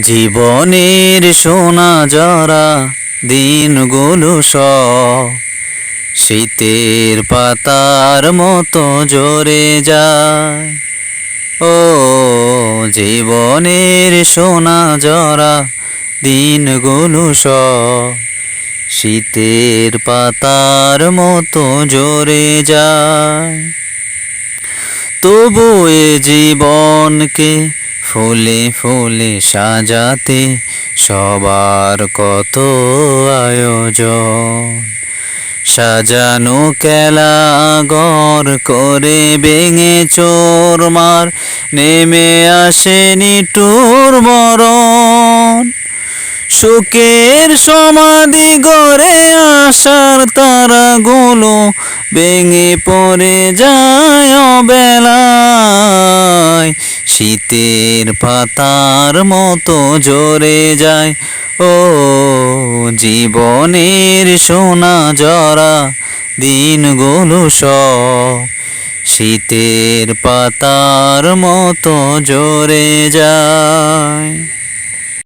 জীবনের সোনা জরা দিনগুলো সব শীতের পাতার মতো ঝরে যায়। ও জীবনের সোনা জরা দিনগুলো সব শীতের পাতার মতো ঝরে যায়। তবু এ জীবনকে ফুলে ফুলে সাজাতে সবার কত আয়োজন। সাজানো খেলা ঘর করে ভেঙে চোরমার নেমে আসে নিঠুর মরণ। সুখের সমাধি গড়ে আসার তারাগুলো ভেঙে পড়ে যায় অবেলায়। শীতের পাতার মতো ঝরে যায়। ও জীবনের সোনা জরা দিনগুলো সব শীতের পাতার মতো ঝরে যায়।